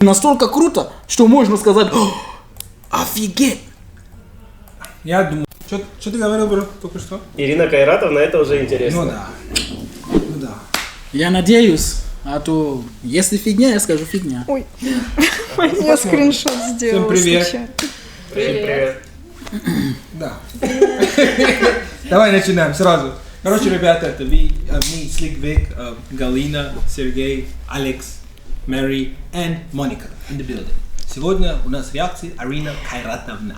Настолько круто, что можно сказать: офигеть! Я думаю, что ты говорил, бро, только что? Ирина Кайратовна, это уже интересно. Ну да. Я надеюсь, а то если фигня, я скажу фигня. Ой, я скриншот сделала. Всем привет. случайно. Привет. Да. Давай начинаем сразу. Короче, ребята, это мы, Slick Vic, Галина, Сергей, Алекс, Мэри и Моника in the building. Сегодня у нас реакции Ирина Кайратовна.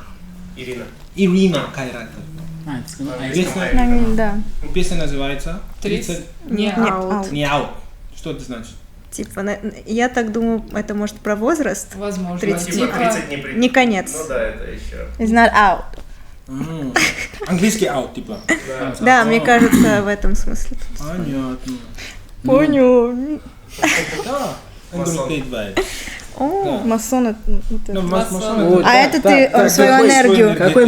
Ирина Кайратовна. Это сказал. Песня, Да. песня называется 30 Не аут. не out. Что это значит? Типа, я так думаю, это может про возраст. Возможно. 30. Типа 30 Не конец. Ну да, это еще. It's not out. Английский out, типа. Да, мне кажется, в этом смысле. Понятно. Понял. Да. Underpaid vibe. О, масон это. Ну, масон Вот, это- А это ты так, свою какой энергию. Какой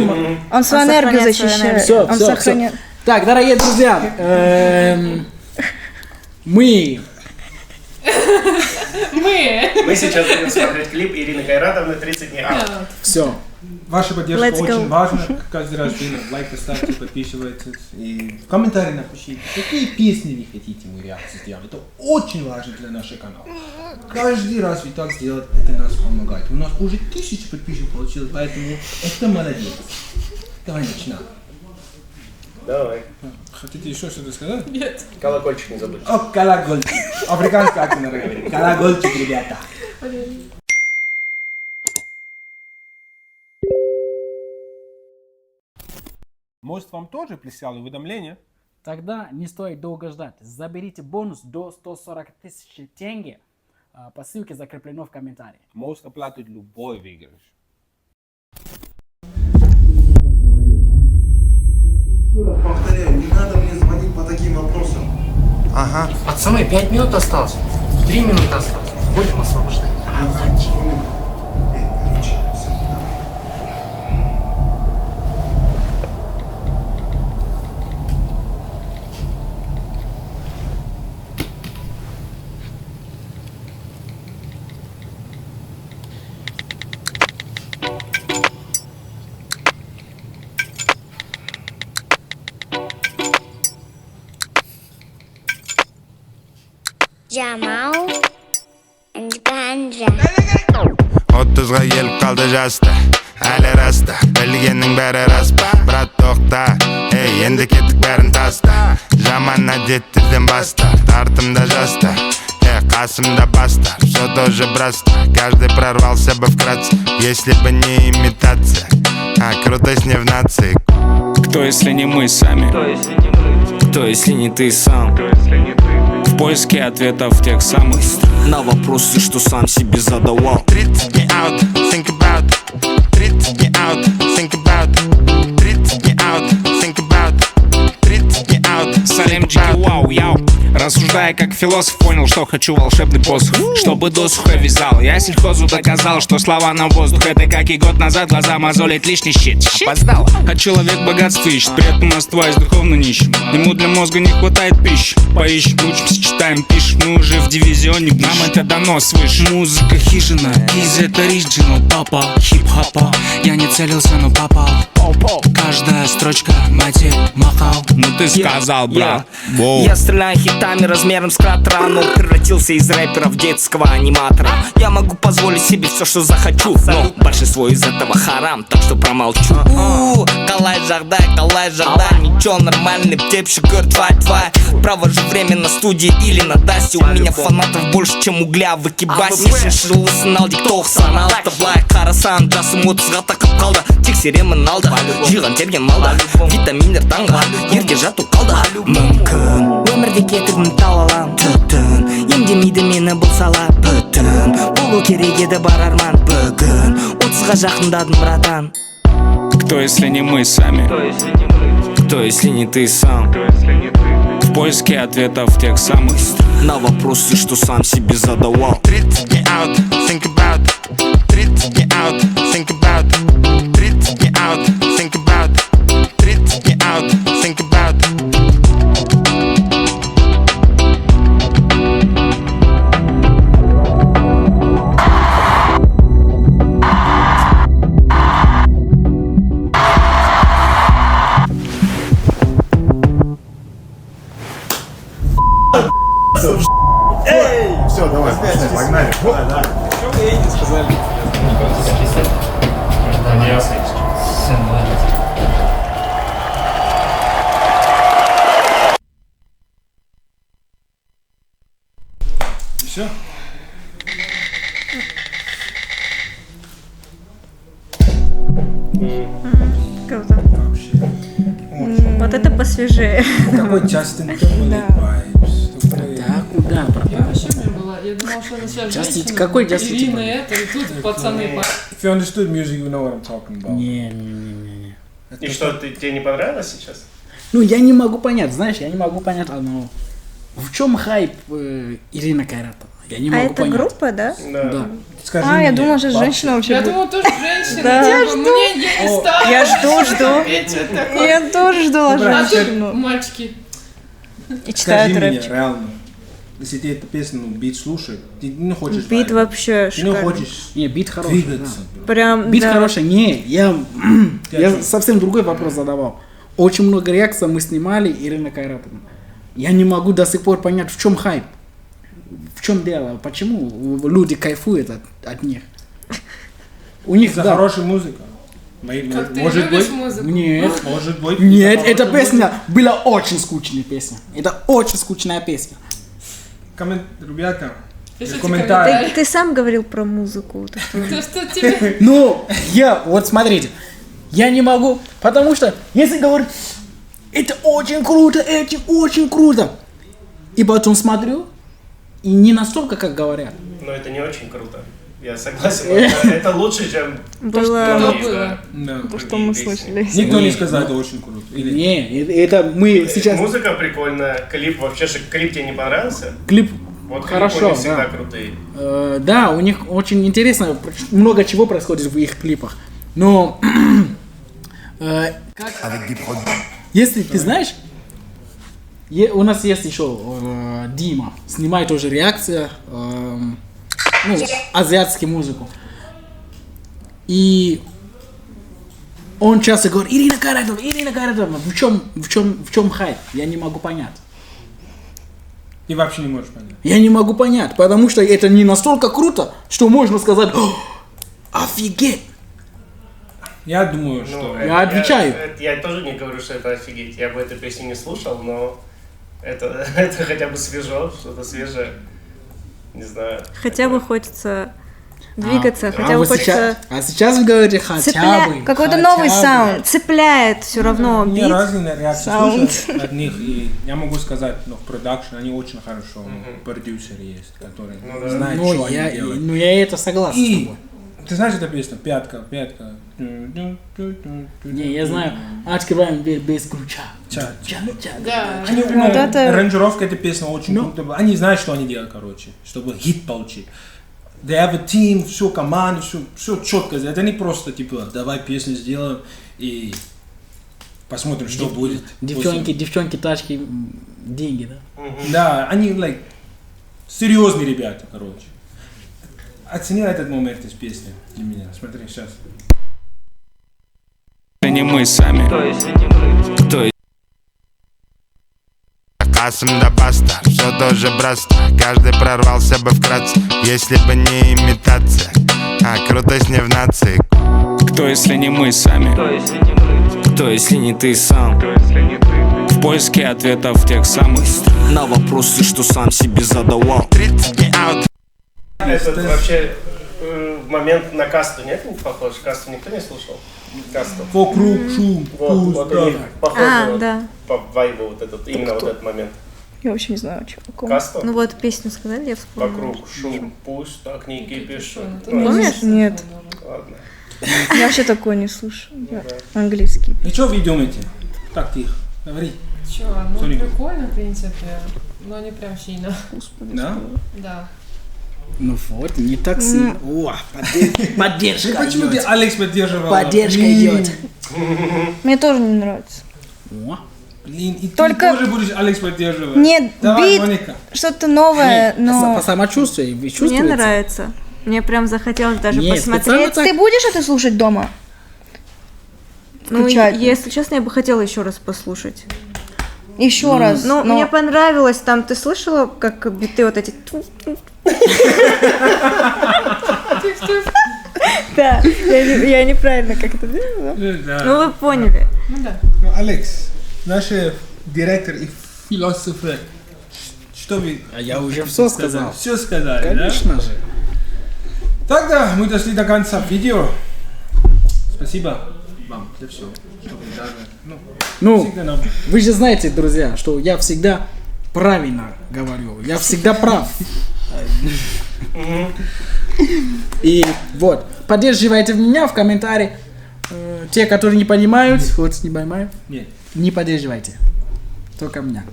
Он свою энергию сохраняет свою защищает. Все, Он все, сохраняет. все. Так, дорогие друзья, мы Мы сейчас будем смотреть клип Ирины Кайратовны «30 не out». все. Ваша поддержка Let's очень go. важна. Каждый раз лайк поставьте, подписывайтесь. И в комментарии напишите, какие песни вы хотите мы реакции сделать. Это очень важно для нашего канала. Каждый раз вы так сделать, это нас помогает. У нас уже 1000 подписчиков получилось, поэтому это молодец. Давай начинаем. Давай. Хотите еще что-то сказать? Нет. Колокольчик не забудь. О, колокольчик. Африканский акцент говорит. Колокольчик, ребята. Может, вам тоже прислали уведомление? Тогда не стоит долго ждать. Заберите бонус до 140 тысяч тенге по ссылке, закреплено в комментарии. Может оплатить любой выигрыш. Повторяю, не надо мне звонить по таким вопросам. Ага. Пацаны, 5 минут осталось. 3 минуты осталось. Будем освобождать. Jamal and Ganja. 30'ga kelib qoldi jasta Ali rasta bilganning bari raspa Brat to'xta ey endi ketdik barin tasda Zamanna dettirdim basta Tartimda jasta Qasimda basta Все тоже браста Каждый прорвался бы вкратце Если бы не имитация А крутость не в нации. Кто, если не мы сами? Кто, если не ты сам? В поиске ответов тех самых на вопросы, что сам себе задавал. 30 не out, think about 30 не out, think about 30 не out, think about 30 не out. Салем Джики, вау, яу. Рассуждая как философ, понял, что хочу волшебный посох, чтобы досуха вязал. Я сельхозу доказал, что слова на воздух. Это как и год назад глаза мозолит лишний щит. Опоздал. А человек богатство ищет, при этом оставаясь духовно нищим. Ему для мозга не хватает пищи. Поищем, учимся, читаем, пишем. Мы уже в дивизионе, нам это дано свыше. Музыка хижина, из это оригинал. Папа, хип-хопа, я не целился, но попал. Каждая строчка, матерь, махал. Ну ты сказал, брат. Я стреляю хитами размером с кратера, но превратился из рэпера в детского аниматора. Я могу позволить себе все, что захочу, но большинство из этого харам, так что промолчу. Калай жағдай, ничего, нормальный птеп, шикер, твай. Провожу время на студии или на дасте. У меня фанатов больше, чем угля в экибасе. Шиншиллы сынал, диктоқ санал. Былай қарасаң жасым 30-ға тақап қалды. Тексеремін алды, жиған терген малды. Витаминдер таңға, ерте жату қалды. Мүмкін өмірде кетігім талалам түтін, емдемейді мені бұл сала бүтін. Болу керек еді бар арман бүгін. 30-ға жақындадым, братан. Кто, если не мы сами? Кто, если не ты сам? В поиске ответов тех самых на вопросы, что сам себе задавал. 30 не out, think about 30 не out, think about 30 не out, think about 30 не out, think about. Эти сказали. Все? Круто. Вообще. Вот это посвежее. Такой Justin Timberlake vibes. Такой- Да, куда, брат? Я вообще не была. Я думала, что это сейчас Justin- женщина. какой Justin Ирина Timberlake? это, и тут пацаны. If you understood music, you know what I'm talking about. Не. И что, тебе не понравилось сейчас? Ну, я не могу понять, знаешь, я не могу понять одного. В чем хайп Ирина Кайратова? Я не А могу это понять. группа, да? Да. Скажи А, я мне, думала, что бабушка, женщина вообще Я будет. думала, тоже женщина. Да. Типа, мне я не стала. Я жду. Я тоже ждала А тут женщину. мальчики. И читают Скажи мне, рэпчик. реально, если ты эту песню, бит слушаешь, ты не хочешь Бит вайбить. вообще Ты не шикарный. хочешь Не, бит хороший. двигаться. Да. Прям, Бит да. хороший. Не, я чё? совсем другой вопрос задавал. Очень много реакций мы снимали Ирина Кайратовна. Я не могу до сих пор понять, в чем хайп. В чем дело? Почему люди кайфуют от них? У них, За да. хорошая музыка. Как ты Может любишь быть, музыку? Нет. может быть. Нет, за эта хорошая песня была очень скучная песня. Это очень скучная песня. Ребята, Пишите комментарии. комментарии. Ты сам говорил про музыку. так что- То, что тебе... Ну, вот смотрите, я не могу, потому что если говорить, это очень круто, и потом смотрю, и не настолько, как говорят. Но это не очень круто. Я согласен. Это лучше, чем Что Было... было? Да. То, что мы слышали. Никто не сказал, это очень круто. Или- Не, это мы сейчас... Музыка прикольная, клип вообще, клип тебе не понравился? Клип Вот клипы хорошо, у них всегда да. крутые. Да, у них очень интересно, много чего происходит в их клипах. Но если ты знаешь, у нас есть еще Дима, снимает тоже реакция, азиатскую музыку. И он часто говорит, Ирина Кайратовна, в чем хайп? Я не могу понять. Ты вообще не можешь понять. Я не могу понять, потому что это не настолько круто, что можно сказать, офигеть. Я думаю, что... Ну, Я отвечаю. Я тоже не говорю, что это офигеть. Я бы эту песню не слушал, но это хотя бы свежо, что-то свежее. Не знаю. Хотя бы хочется двигаться, хотя бы вот хочется... сейчас вы говорите хотя бы. Какой-то хотя новый бы. саунд. Цепляет все равно Мне бит. разные реакции саунд. слушаю от них, и я могу сказать, но в продакшн они очень хорошо, продюсеры есть, которые знают, Ну, что они я делают. это согласен с И тобой. ты знаешь эту песню? Пятка. Не, я знаю, открываем дверь без ключа. Ча. Да. Они, Вот это- аранжировка этой песни очень круто была. Они знают, что они делают, короче, чтобы хит получить. They have a team, все команда, все четко. Это не просто типа, давай песню сделаем и посмотрим, что будет. Девчонки, тачки, деньги, да? Да, они like серьезные ребята, короче. Оценил этот момент из песни для меня. Смотри, сейчас. Не мы сами. Кто Касымда баста, все тоже братство. Каждый прорвался бы вкратце, если бы не имитация, а крутость не в нации. Кто, если не мы сами? Кто, если не ты сам? В поиске ответов тех самых. На вопросы, что сам себе задавал. 30 дней аут. Этот вообще момент на касту нет, не похож? Касту никто не слушал? Касту. Вокруг шум, Вот у них похоже вот Да. по вайбу вот этот, именно вот этот момент. Я вообще не знаю, о каком. Касту? Ну вот песню сказали, я вспомнила. Вокруг шум, пусть так не кипишь. Помнишь? Нет. Ладно. Я вообще такое не слушаю. Я английский. И что вы думаете? Так тихо, говори. Чё, ну Смотри. прикольно, в принципе, но не прям сильно. Да? Да. Ну вот, не так сильно. О, поддержка Почему ты идет. Алекс поддерживал? Поддержка Блин. идет. Мне тоже не нравится. О, Блин, и Только- ты тоже будешь Алекс поддерживать. Нет, Давай, бит, Моника. что-то новое, но по самочувствию, вы мне чувствуете? нравится. Мне прям захотелось даже Нет, посмотреть. специально так- Ты будешь это слушать дома? Ну, Включать. если честно, я бы хотела еще раз послушать. Еще раз. Ну, но- мне понравилось, там, ты слышала, как биты вот эти... Да, я неправильно как-то... Да. Ну, вы поняли. Ну да. Ну, Алекс, наш директор и философ, что вы... А я уже все сказал. Все сказали, Конечно же. да? Тогда мы дошли до конца видео. Спасибо вам за все, что вы даже... Ну, всегда нам... вы же знаете, друзья, что я всегда правильно говорю. Я всегда прав. И вот, поддерживайте меня в комментариях. Те, которые не понимают, вот не понимают, Нет. не поддерживайте. Только меня.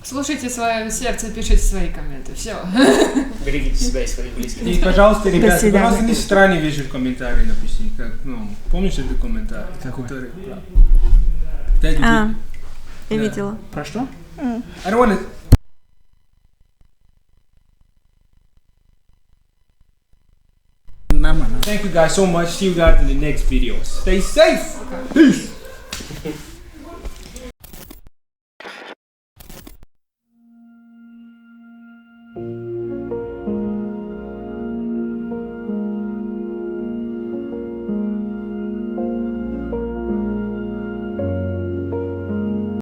Слушайте свое сердце, пишите свои комменты. Все. Берегите себя и своих близких. И, пожалуйста, ребята, свидания. просто не странные вещи в комментарии напишите. Как, помнишь этот комментарий? Какой? Который, Дайте А, мне. я Да. видела. Про что? I don't want to... Нормально. Thank you guys so much. See you guys in the next videos. Stay safe. Peace.